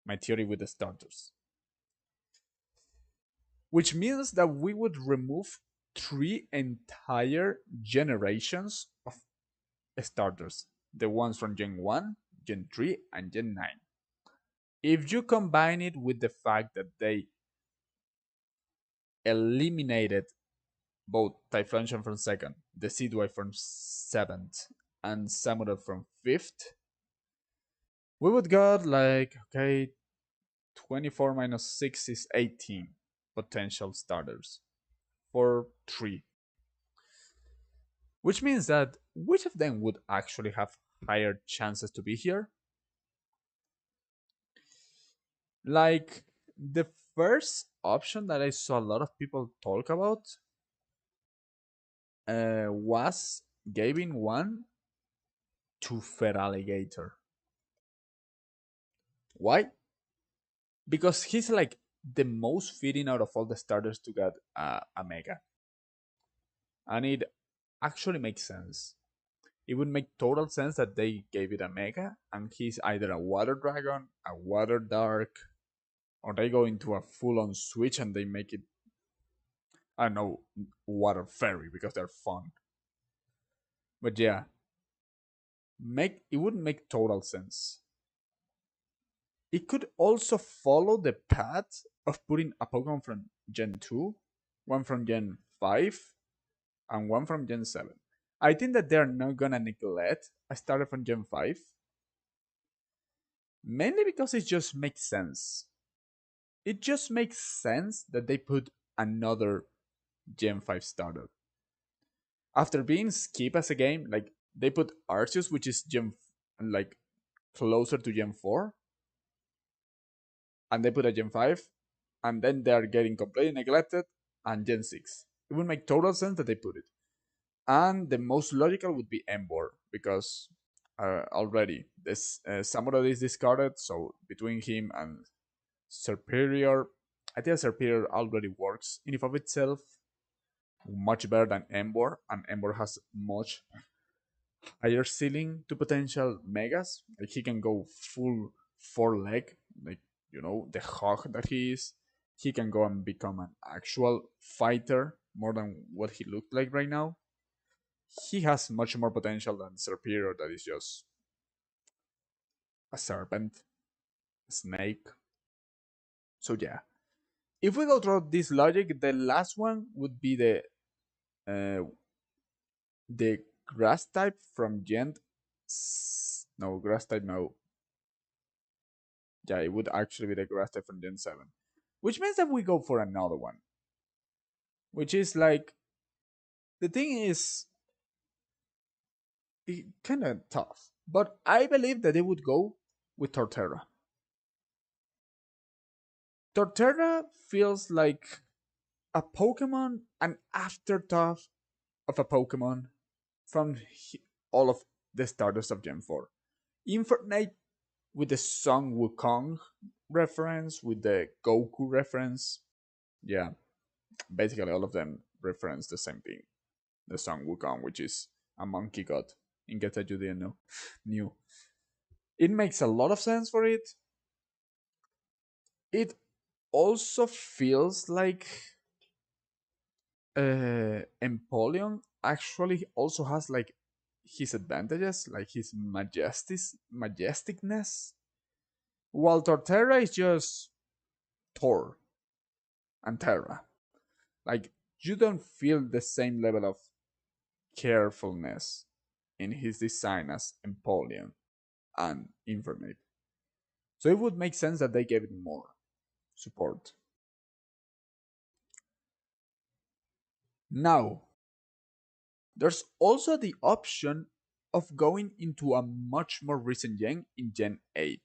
My theory with the starters. Which means that we would remove 3 entire generations of starters. The ones from Gen 1, Gen 3, and Gen 9. If you combine it with the fact that they eliminated both Typhlosion from 2nd, the Decidueye from 7th, and Samurott from 5th, we would got like, okay, 24 minus 6 is 18 potential starters for 3. Which means that which of them would actually have higher chances to be here? Like the first option that I saw a lot of people talk about was giving one to Feraligatr. Why? Because he's like the most fitting out of all the starters to get a Mega. And it actually makes sense. It would make total sense that they gave it a Mega, and he's either a Water Dragon, a Water Dark, or they go into a full-on switch and they make it, I don't know, Water Fairy because they're fun. But yeah, make it would make total sense. It could also follow the path of putting a Pokemon from Gen 2, one from Gen 5, and one from Gen 7. I think that they're not gonna neglect a starter from Gen 5, mainly because it just makes sense. It just makes sense that they put another Gen 5 starter. After being skipped as a game, like they put Arceus, which is like closer to Gen 4, and they put a Gen 5, and then they are getting completely neglected, and Gen 6. It would make total sense that they put it. And the most logical would be Embor, because already this Samurai is discarded, so between him and Serperior, I think Serperior already works in of itself much better than Embor, and Embor has much higher ceiling to potential megas. Like he can go full 4 leg, like the hawk that he is, he can go and become an actual fighter more than what he looked like right now. He has much more potential than Serpiro, that is just a serpent, a snake. So yeah, if we go through this logic, the last one would be uh, the grass type from Gen. No, grass type. No, yeah, it would actually be the grass type from Gen 7, which means that we go for another one, which is like the thing is kind of tough, but I believe that they would go with Torterra. Torterra feels like a Pokemon, an afterthought of a Pokemon from all of the starters of Gen 4. Infernape with the Son Wukong reference, with the Goku reference. Yeah, basically all of them reference the same thing. The Son Wukong, which is a monkey god, in case that you didn't know. New. It makes a lot of sense for it. It also feels like Empoleon actually also has like his advantages, like his majesticness, while Torterra is just Thor and Terra. Like you don't feel the same level of carefulness in his design as Empoleon and Infernape. So it would make sense that they gave it more support. Now, there's also the option of going into a much more recent gen in Gen 8.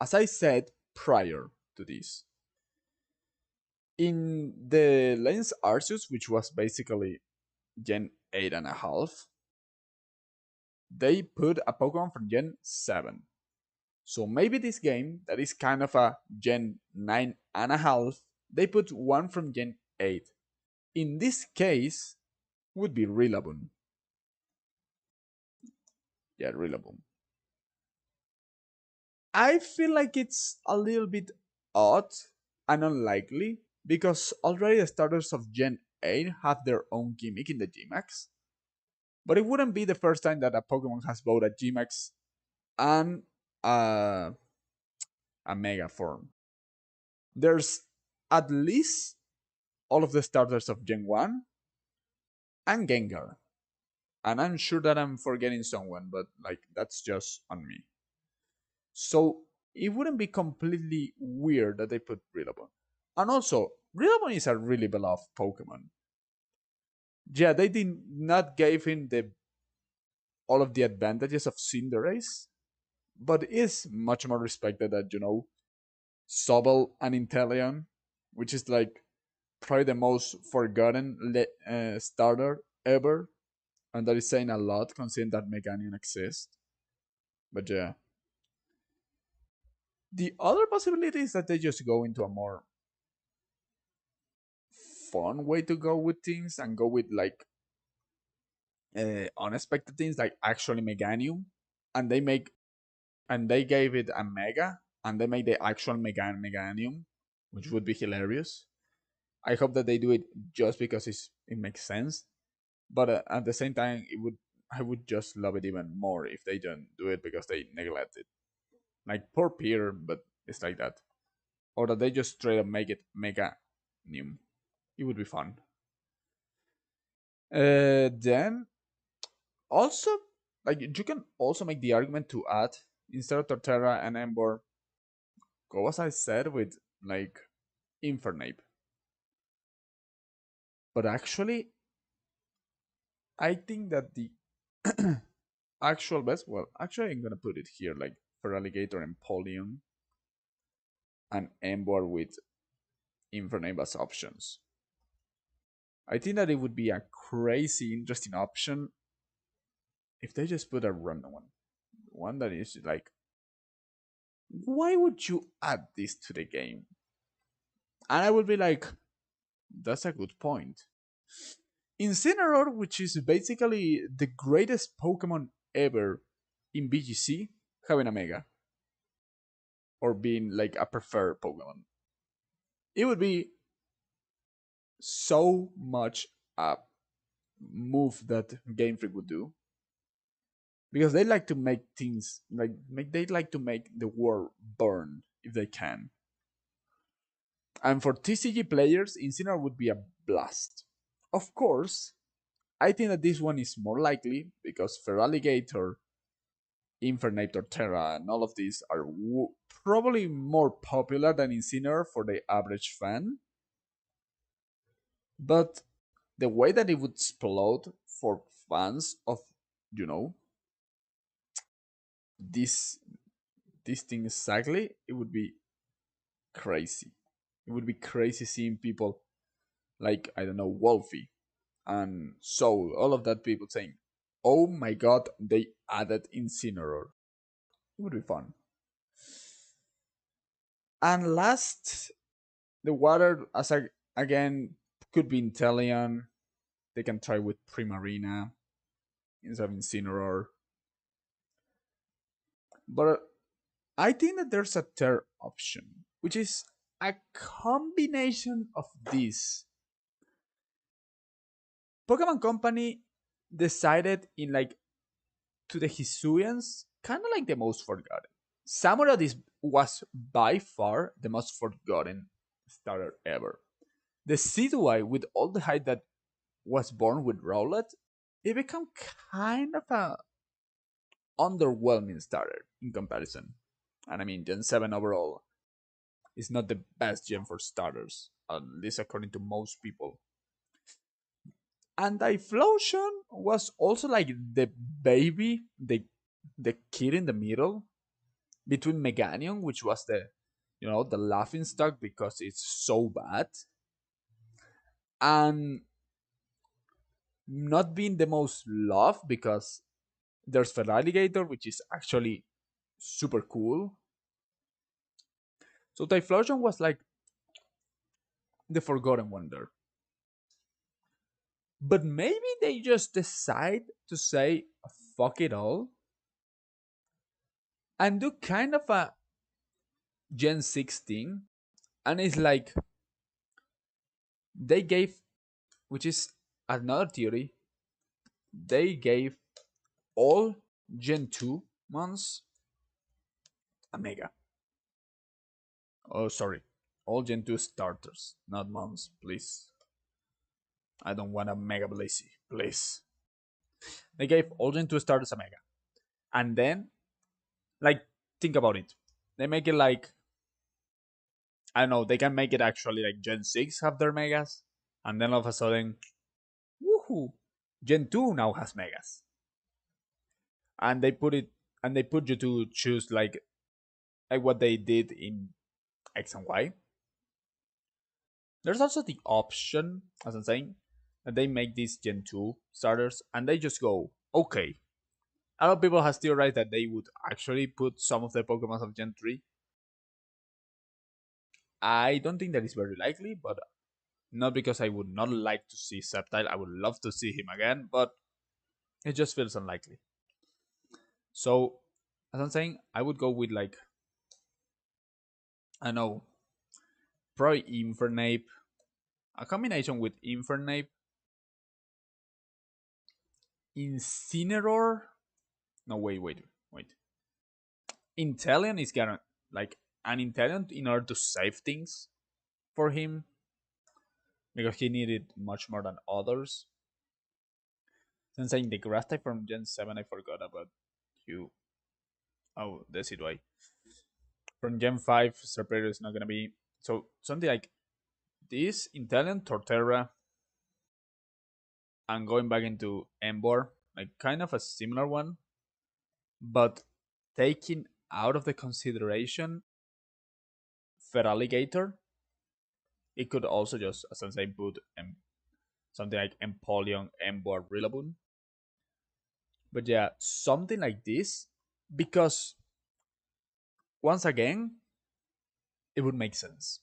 As I said prior to this, in the Legends Arceus, which was basically Gen 8.5, they put a Pokemon from Gen 7. So maybe this game, that is kind of a Gen 9.5, they put one from Gen 8. In this case, would be Rillaboom. Yeah, Rillaboom. I feel like it's a little bit odd and unlikely because already the starters of Gen 8 have their own gimmick in the Gmax. But it wouldn't be the first time that a Pokemon has both a Gmax and a Mega form. There's at least all of the starters of Gen 1 and Gengar. And I'm sure that I'm forgetting someone, but like that's just on me. So it wouldn't be completely weird that they put Rillaboom. And also, Rillaboom is a really beloved Pokemon. Yeah, they did not give him the all of the advantages of Cinderace, but is much more respected than Sobble and Inteleon, which is like probably the most forgotten starter ever, and that is saying a lot considering that Meganium exists. But yeah, the other possibility is that they just go into a more fun way to go with things and go with like unexpected things like actually Meganium, and they gave it a Mega, and they make the actual Meganium, which would be hilarious. I hope that they do it just because it makes sense, but at the same time, I would just love it even more if they don't do it because they neglect it. Like poor Peter, but it's like that, or that they just straight up make it Meganium. It would be fun. Then also, like you can also make the argument to add instead of Torterra and Ember, go as I said with like Infernape. But actually, I think that the actual best, well, actually, I'm gonna put it here like for Alligator and Polion and Ember with Infernape as options. I think that it would be a crazy interesting option if they just put a random one that is like, why would you add this to the game? And I would be like, that's a good point. Incineroar, which is basically the greatest Pokemon ever in BGC, having a Mega. or being like a preferred Pokemon. It would be so much a move that Game Freak would do because they like to make things they like to make the world burn if they can. And for TCG players, Incineroar would be a blast. Of course, I think that this one is more likely because Feraligatr, Infernape, Torterra, and all of these are probably more popular than Incineroar for the average fan. But the way that it would explode for fans of, you know, this this thing exactly, it would be crazy. It would be crazy seeing people like I don't know Wolfie and Soul, all of that people saying, "Oh my God, they added Incineroar." It would be fun. And last, the water as a, again could be Inteleon. They can try with Primarina instead of Incineroar. But I think that there's a third option, which is a combination of these. Pokemon Company decided in like to the Hisuians, kind of like the most forgotten. Samurott was by far the most forgotten starter ever. The Sidwai, with all the hype that was born with Rowlet, it became kind of a underwhelming starter in comparison. And I mean, Gen 7 overall is not the best gen for starters, at least according to most people. And Typhlosion was also like the baby, the kid in the middle between Meganium, which was the laughing stock because it's so bad, and not being the most loved because there's Feraligatr, which is actually super cool. So Typhlosion was like the forgotten one there. But maybe they just decide to say fuck it all and do kind of a Gen 16. And it's like they gave, which is another theory, they gave all Gen 2 months a mega. Oh, sorry. All Gen 2 starters, not months, please. I don't want a mega Blazy, please. They gave all Gen 2 starters a mega. And then, like, think about it. They make it like, I don't know, they can make it actually like Gen 6 have their megas. And then all of a sudden, woohoo, Gen 2 now has megas. And they put you to choose like what they did in X and Y. There's also the option, as I'm saying, that they make these Gen 2 starters and they just go, okay. A lot of people have theorized that they would actually put some of the Pokemon of Gen 3. I don't think that is very likely, but not because I would not like to see Sceptile. I would love to see him again, but it just feels unlikely. So, as I'm saying, I would go with like, I know, probably Infernape, a combination with Infernape, Incineroar. No, wait. Inteleon is gonna like an Inteleon in order to save things for him because he needed much more than others. Since saying the grass type from Gen 7, I forgot about you. Oh, that's it, why. From Gen 5, Serperior is not gonna be. So, something like this Inteleon, Torterra, and going back into Emboar, like kind of a similar one, but taking out of the consideration Feraligatr, it could also just, as I say, put something like Empoleon, Emboar, Rillaboom. But yeah, something like this, because once again, it would make sense.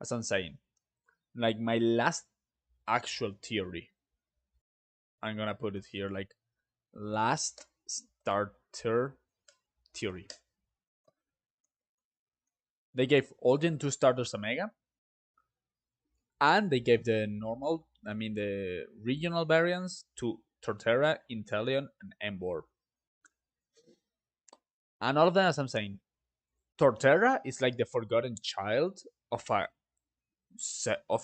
As I'm saying, like my last actual theory, I'm gonna put it here like last starter theory. They gave all Gen 2 starters a Mega, and they gave the normal, I mean the regional variants to Torterra, Inteleon, and Embor. And all of them, as I'm saying, Torterra is like the forgotten child of a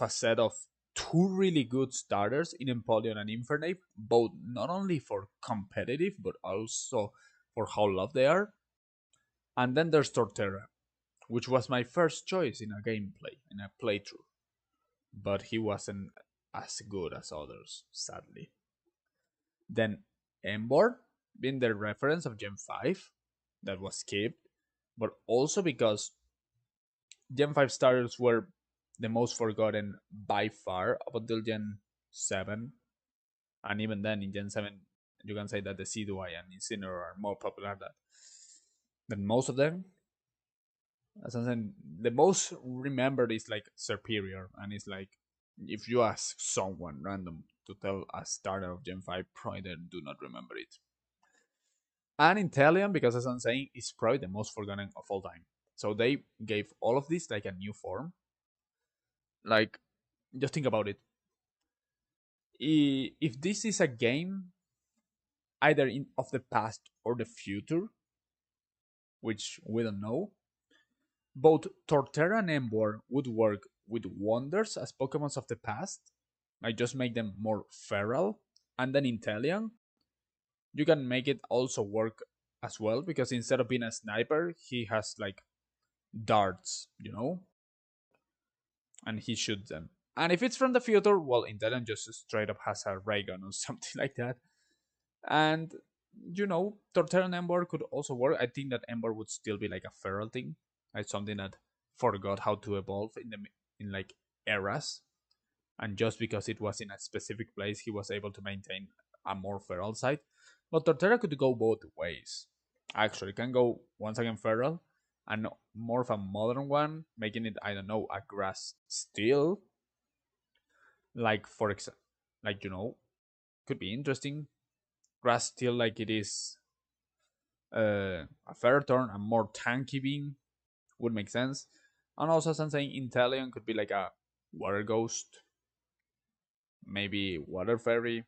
set of two really good starters in Empoleon and Infernape, both not only for competitive but also for how loved they are. And then there's Torterra, which was my first choice in a gameplay, in a playthrough, but he wasn't as good as others, sadly. Then Embor, being the reference of Gen 5, that was skipped, but also because Gen 5 starters were the most forgotten by far up until Gen 7. And even then, in Gen 7, you can say that the Sidui and Incineroar are more popular than most of them. As I said, the most remembered is like Superior, and it's like if you ask someone random to tell a starter of Gen 5, probably they do not remember it. And Inteleon, because as I'm saying, is probably the most forgotten of all time. So they gave all of this like a new form. Like, just think about it. If this is a game either of the past or the future, which we don't know, both Torterra and Emboar would work with Wonders as Pokemons of the past, like just make them more feral, and then Inteleon, you can make it also work as well because instead of being a sniper, he has like darts, and he shoots them. And if it's from the future, well, Inteleon just straight up has a ray gun or something like that. And Torterra and Ember could also work. I think that Ember would still be like a feral thing, like something that forgot how to evolve in like eras, and just because it was in a specific place, he was able to maintain a more feral side. But Torterra could go both ways. Actually, can go once again feral, and more of a modern one, making it, I don't know, a grass steel. Like for example, like could be interesting. Grass steel, like it is a fair turn, a more tanky being would make sense. And also, as I'm saying, Inteleon could be like a water ghost, maybe water fairy.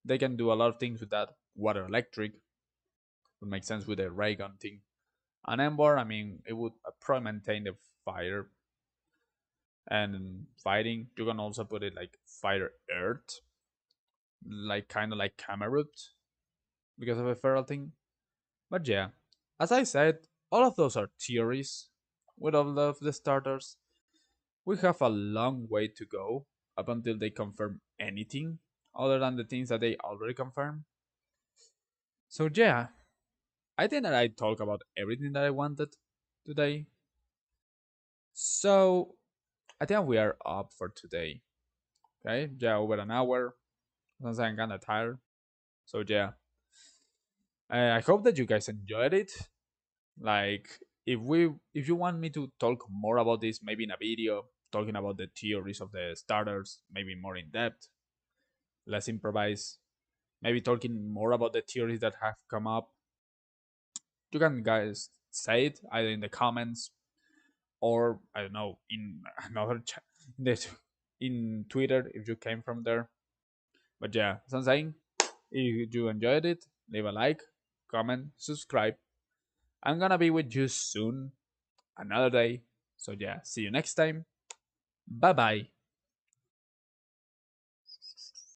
They can do a lot of things with that. Water electric would make sense with the ray gun thing. And Ember, I mean, it would probably maintain the fire and fighting. You can also put it like fire earth, like kind of like Cameroot because of a feral thing. But yeah, as I said, all of those are theories with all of the starters. We have a long way to go up until they confirm anything other than the things that they already confirmed. So yeah, I think that I talked about everything that I wanted today. So I think we are up for today. Okay, yeah, over an hour. Since I'm kinda tired. So yeah, I hope that you guys enjoyed it. Like, if you want me to talk more about this, maybe in a video, talking about the theories of the starters, maybe more in depth, less improvise, maybe talking more about the theories that have come up, you can guys say it either in the comments or I don't know in another chat in Twitter if you came from there. But yeah, as I'm saying, if you enjoyed it, leave a like, comment, subscribe. I'm gonna be with you soon, another day. So yeah, see you next time. Bye bye.